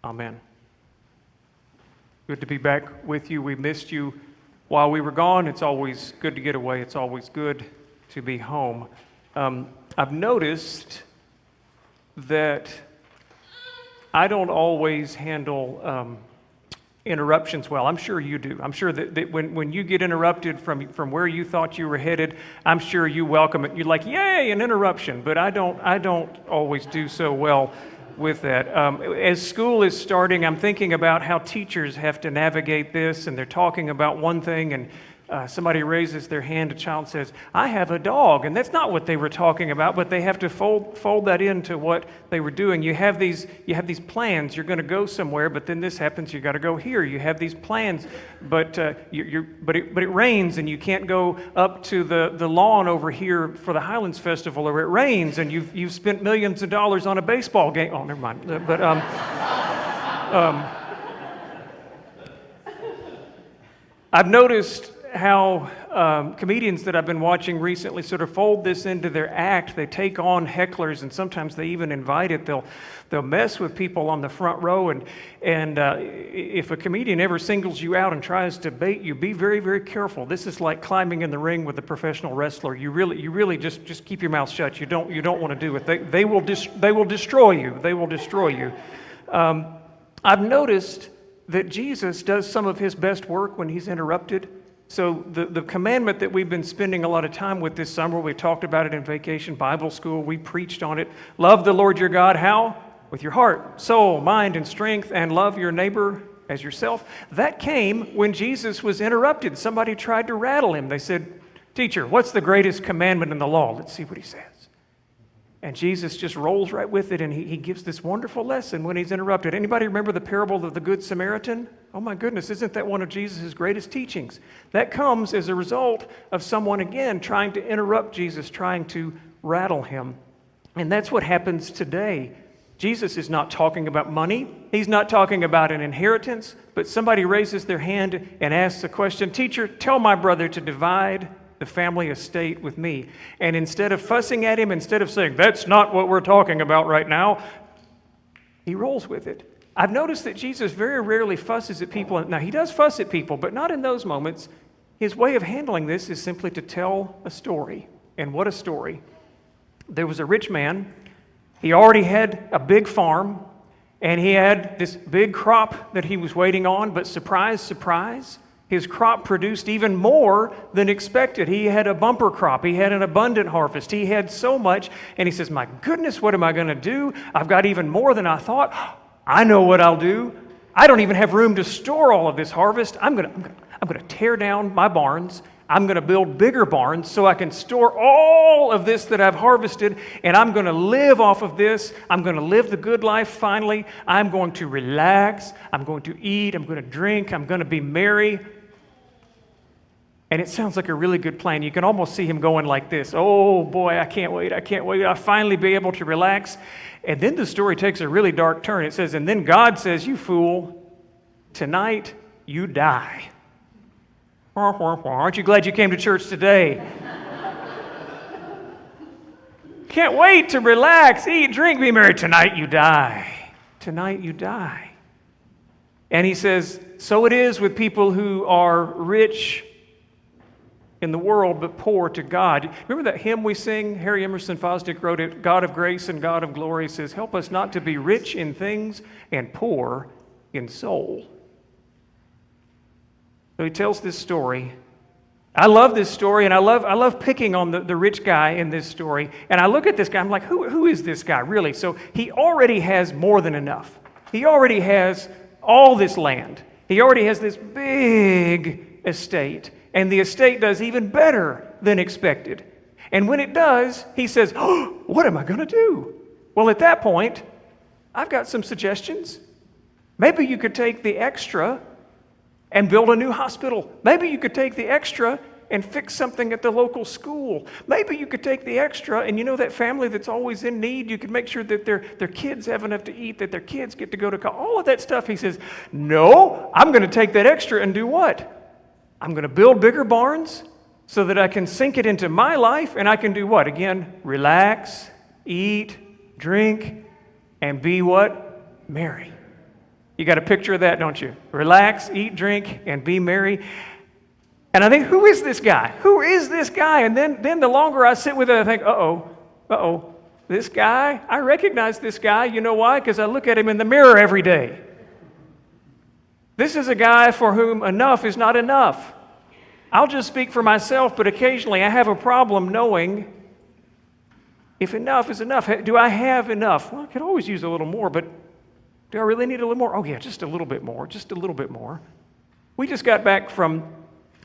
Amen. Good to be back with you. We missed you while we were gone. It's always good to get away. It's always good to be home. I've noticed that I don't always handle interruptions well. I'm sure you do. I'm sure that when you get interrupted from where you thought you were headed, I'm sure you welcome it. You're like, yay, an interruption. But I don't always do so well with that. As school is starting, I'm thinking about how teachers have to navigate this, and they're talking about one thing, and somebody raises their hand, a child says, I have a dog, and that's not what they were talking about, but they have to fold that into what they were doing. You have these plans. You're going to go somewhere, but then this happens. You got to go here. You have these plans, but it rains, and you can't go up to the lawn over here for the Highlands Festival, or it rains, and you've spent millions of dollars on a baseball game. Oh, never mind. But I've noticed how comedians that I've been watching recently sort of fold this into their act. They take on hecklers, and sometimes they even invite it. They'll mess with people on the front row, and if a comedian ever singles you out and tries to bait you, be very, very careful. This is like climbing in the ring with a professional wrestler. You really just keep your mouth shut. You don't want to do it. They will destroy you. They will destroy you. I've noticed that Jesus does some of his best work when he's interrupted. So the commandment that we've been spending a lot of time with this summer, we talked about it in Vacation Bible School, we preached on it. Love the Lord your God, how? With your heart, soul, mind, and strength, and love your neighbor as yourself. That came when Jesus was interrupted. Somebody tried to rattle him. They said, teacher, what's the greatest commandment in the law? Let's see what he says. And Jesus just rolls right with it, and he gives this wonderful lesson when he's interrupted. Anybody remember the parable of the Good Samaritan? Oh my goodness, isn't that one of Jesus' greatest teachings? That comes as a result of someone, again, trying to interrupt Jesus, trying to rattle him. And that's what happens today. Jesus is not talking about money. He's not talking about an inheritance, but somebody raises their hand and asks the question, teacher, tell my brother to divide the family estate with me. And instead of fussing at him, instead of saying, that's not what we're talking about right now, he rolls with it. I've noticed that Jesus very rarely fusses at people. Now, he does fuss at people, but not in those moments. His way of handling this is simply to tell a story. And what a story. There was a rich man. He already had a big farm, and he had this big crop that he was waiting on, but surprise, surprise, his crop produced even more than expected. He had a bumper crop. He had an abundant harvest. He had so much, and he says, my goodness, what am I going to do? I've got even more than I thought. I know what I'll do. I don't even have room to store all of this harvest. I'm going to tear down my barns. I'm going to build bigger barns so I can store all of this that I've harvested, and I'm going to live off of this. I'm going to live the good life finally. I'm going to relax. I'm going to eat. I'm going to drink. I'm going to be merry. And it sounds like a really good plan. You can almost see him going like this. Oh boy, I can't wait. I'll finally be able to relax. And then the story takes a really dark turn. It says, and then God says, you fool, tonight you die. Aren't you glad you came to church today? Can't wait to relax, eat, drink, be merry. Tonight you die. Tonight you die. And he says, so it is with people who are rich in the world, but poor to God. Remember that hymn we sing? Harry Emerson Fosdick wrote it, God of grace and God of glory says, help us not to be rich in things and poor in soul. So he tells this story. I love this story, and I love picking on the rich guy in this story. And I look at this guy, I'm like, who is this guy, really? So he already has more than enough. He already has all this land. He already has this big estate. And the estate does even better than expected. And when it does, he says, oh, what am I going to do? Well, at that point, I've got some suggestions. Maybe you could take the extra and build a new hospital. Maybe you could take the extra and fix something at the local school. Maybe you could take the extra, and you know that family that's always in need, you could make sure that their kids have enough to eat, that their kids get to go to college, all of that stuff. He says, no, I'm going to take that extra and do what? I'm going to build bigger barns so that I can sink it into my life, and I can do what? Again, relax, eat, drink, and be what? Merry. You got a picture of that, don't you? Relax, eat, drink, and be merry. And I think, who is this guy? Who is this guy? And then the longer I sit with it, I think, uh-oh, this guy, I recognize this guy. You know why? Because I look at him in the mirror every day. This is a guy for whom enough is not enough. I'll just speak for myself, but occasionally I have a problem knowing if enough is enough. Do I have enough? Well, I could always use a little more, but do I really need a little more? Oh, yeah, just a little bit more, just a little bit more. We just got back from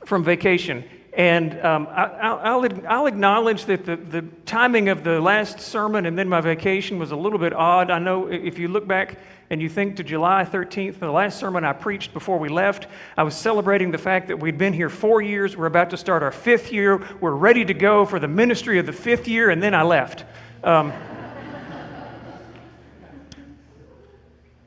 vacation, and I'll acknowledge that the timing of the last sermon and then my vacation was a little bit odd. I know if you look back and you think to July 13th, the last sermon I preached before we left, I was celebrating the fact that we'd been here 4 years. We're about to start our 5th year. We're ready to go for the ministry of the 5th year, and then I left.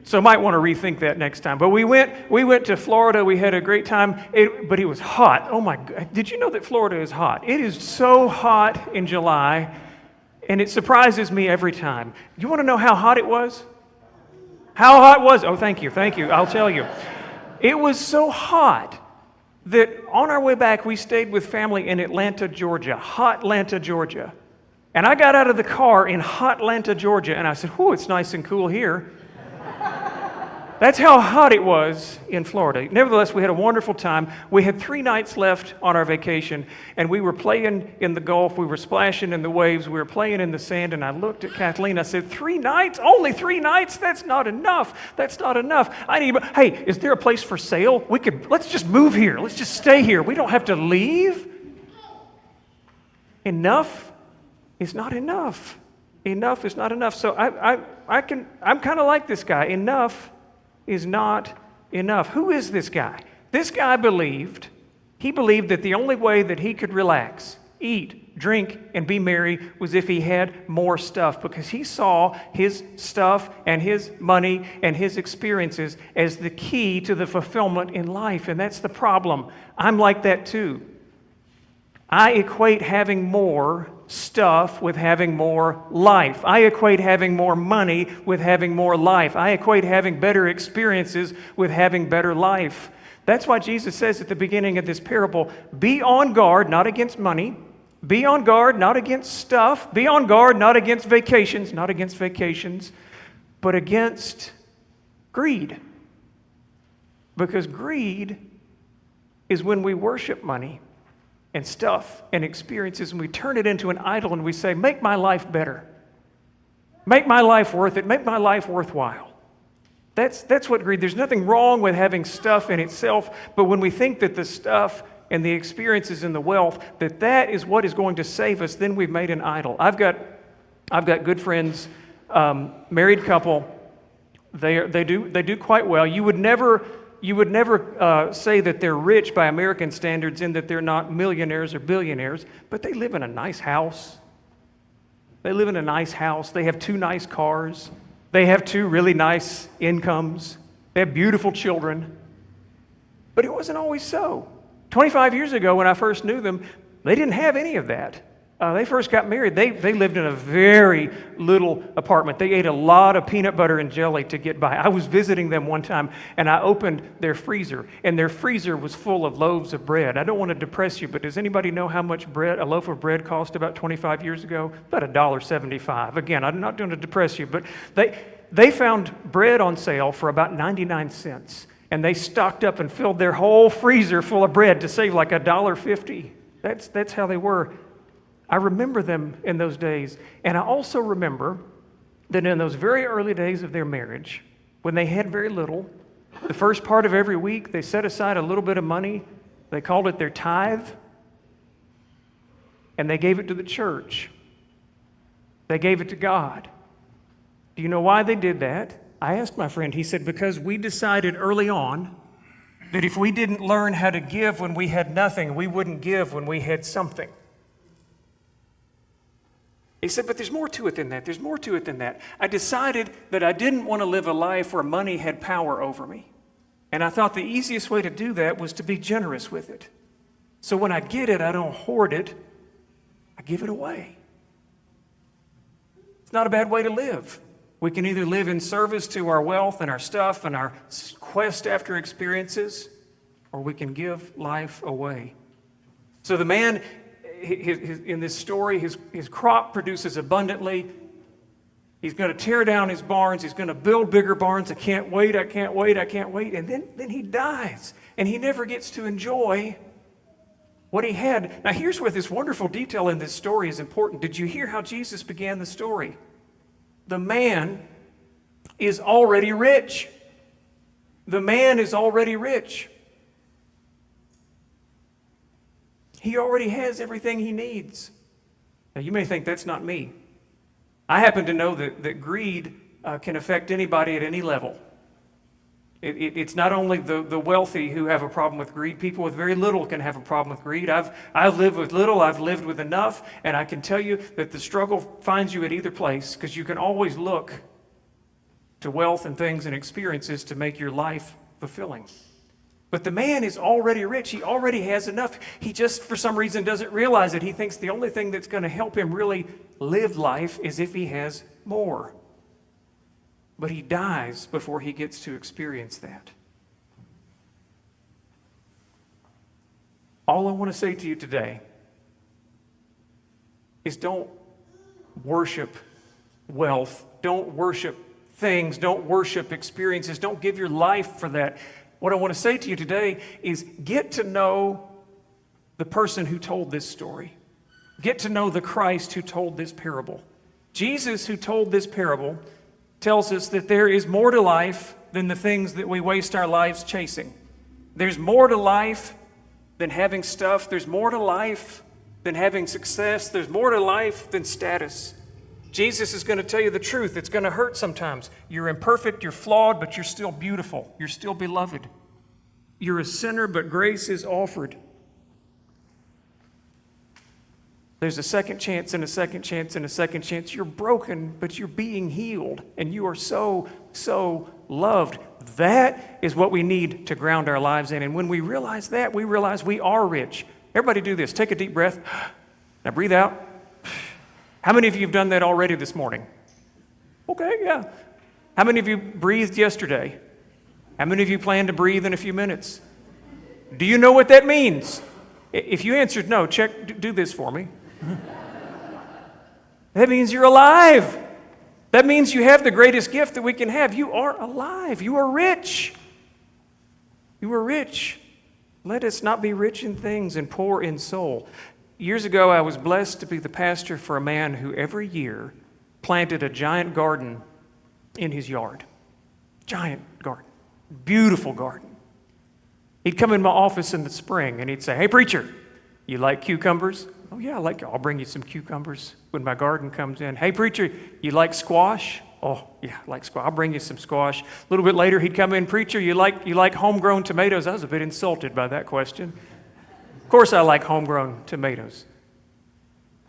So I might want to rethink that next time. But we went to Florida. We had a great time, but it was hot. Oh my God. Did you know that Florida is hot? It is so hot in July, and it surprises me every time. You want to know how hot it was? How hot was it? Oh, thank you. I'll tell you. It was so hot that on our way back, we stayed with family in Atlanta, Georgia, hot Atlanta, Georgia. And I got out of the car in hot Atlanta, Georgia, and I said, "Whew, it's nice and cool here." That's how hot it was in Florida. Nevertheless, we had a wonderful time. We had 3 nights left on our vacation, and we were playing in the Gulf. We were splashing in the waves. We were playing in the sand, and I looked at Kathleen. I said, 3 nights? Only 3 nights? That's not enough. That's not enough. Hey, is there a place for sale? Let's just move here. Let's just stay here. We don't have to leave. Enough is not enough. Enough is not enough. So I'm kind of like this guy. Enough is not enough. Who is this guy? This guy believed that the only way that he could relax, eat, drink, and be merry was if he had more stuff, because he saw his stuff and his money and his experiences as the key to the fulfillment in life. And that's the problem. I'm like that too. I equate having more stuff with having more life. I equate having more money with having more life. I equate having better experiences with having better life. That's why Jesus says at the beginning of this parable, be on guard, not against money. Be on guard, not against stuff. Be on guard, not against vacations, but against greed. Because greed is when we worship money and stuff and experiences, and we turn it into an idol, and we say, make my life better. Make my life worth it. Make my life worthwhile. That's what greed. There's nothing wrong with having stuff in itself, but when we think that the stuff and the experiences and the wealth, that is what is going to save us, then we've made an idol. I've got good friends, married couple. They do quite well. You would never say that they're rich by American standards in that they're not millionaires or billionaires, but they live in a nice house. They have 2 nice cars. They have 2 really nice incomes. They have beautiful children. But it wasn't always so. 25 years ago, when I first knew them, they didn't have any of that. They first got married. They lived in a very little apartment. They ate a lot of peanut butter and jelly to get by. I was visiting them one time, and I opened their freezer, and their freezer was full of loaves of bread. I don't want to depress you, but does anybody know how much a loaf of bread cost about 25 years ago? About $1.75. Again, I'm not going to depress you, but they found bread on sale for about 99 cents, and they stocked up and filled their whole freezer full of bread to save like $1.50. That's how they were. I remember them in those days, and I also remember that in those very early days of their marriage, when they had very little, the first part of every week, they set aside a little bit of money. They called it their tithe, and they gave it to the church. They gave it to God. Do you know why they did that? I asked my friend. He said, because we decided early on that if we didn't learn how to give when we had nothing, we wouldn't give when we had something. He said, but there's more to it than that. I decided that I didn't want to live a life where money had power over me. And I thought the easiest way to do that was to be generous with it. So when I get it, I don't hoard it. I give it away. It's not a bad way to live. We can either live in service to our wealth and our stuff and our quest after experiences, or we can give life away. So the man, in this story, his crop produces abundantly. He's going to tear down his barns. He's going to build bigger barns. I can't wait, I can't wait, I can't wait. And then he dies, and he never gets to enjoy what he had. Now here's where this wonderful detail in this story is important. Did you hear how Jesus began the story? The man is already rich. The man is already rich. He already has everything he needs. Now you may think that's not me. I happen to know that greed can affect anybody at any level. It's not only the wealthy who have a problem with greed. People with very little can have a problem with greed. I've lived with little, I've lived with enough, and I can tell you that the struggle finds you at either place, because you can always look to wealth and things and experiences to make your life fulfilling. But the man is already rich. He already has enough. He just, for some reason, doesn't realize it. He thinks the only thing that's going to help him really live life is if he has more. But he dies before he gets to experience that. All I want to say to you today is don't worship wealth. Don't worship things. Don't worship experiences. Don't give your life for that. What I want to say to you today is get to know the person who told this story. Get to know the Christ who told this parable. Jesus, who told this parable, tells us that there is more to life than the things that we waste our lives chasing. There's more to life than having stuff. There's more to life than having success. There's more to life than status. Jesus is going to tell you the truth. It's going to hurt sometimes. You're imperfect, you're flawed, but you're still beautiful. You're still beloved. You're a sinner, but grace is offered. There's a second chance and a second chance and a second chance. You're broken, but you're being healed, and you are so, so loved. That is what we need to ground our lives in. And when we realize that, we realize we are rich. Everybody do this. Take a deep breath. Now breathe out. How many of you have done that already this morning? Okay, yeah. How many of you breathed yesterday? How many of you plan to breathe in a few minutes? Do you know what that means? If you answered no, do this for me. That means you're alive. That means you have the greatest gift that we can have. You are alive. You are rich. You are rich. Let us not be rich in things and poor in soul. Years ago, I was blessed to be the pastor for a man who every year planted a giant garden in his yard. Giant garden. Beautiful garden. He'd come in my office in the spring and he'd say, "Hey, preacher, you like cucumbers?" "Oh, yeah, I'll bring you some cucumbers when my garden comes in." "Hey, preacher, you like squash?" "Oh, yeah, I like squash. I'll bring you some squash." A little bit later, he'd come in, "Preacher, you like homegrown tomatoes?" I was a bit insulted by that question. Of course I like homegrown tomatoes.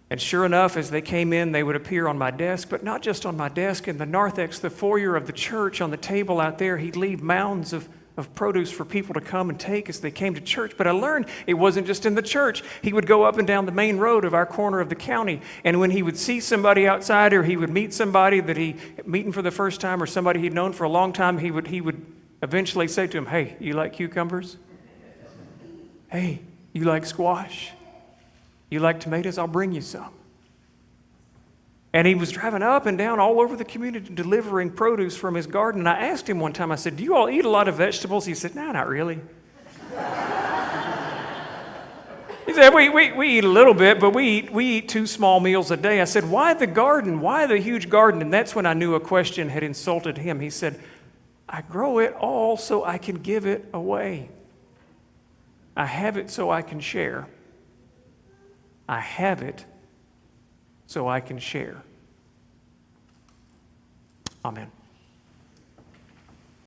And sure enough, as they came in, they would appear on my desk, but not just on my desk. In the narthex, the foyer of the church, on the table out there, he'd leave mounds of produce for people to come and take as they came to church. But I learned it wasn't just in the church. He would go up and down the main road of our corner of the county, and when he would see somebody outside, or he would meet somebody that he meeting for the first time, or somebody he'd known for a long time, he would eventually say to him, "Hey, you like cucumbers? Hey, you like squash? You like tomatoes? I'll bring you some." And he was driving up and down all over the community delivering produce from his garden. And I asked him one time, I said, "Do you all eat a lot of vegetables?" He said, "No, not really." He said, we eat a little bit, but we eat 2 small meals a day. I said, "Why the garden? Why the huge garden?" And that's when I knew a question had insulted him. He said, "I grow it all so I can give it away. I have it so I can share. I have it so I can share." Amen.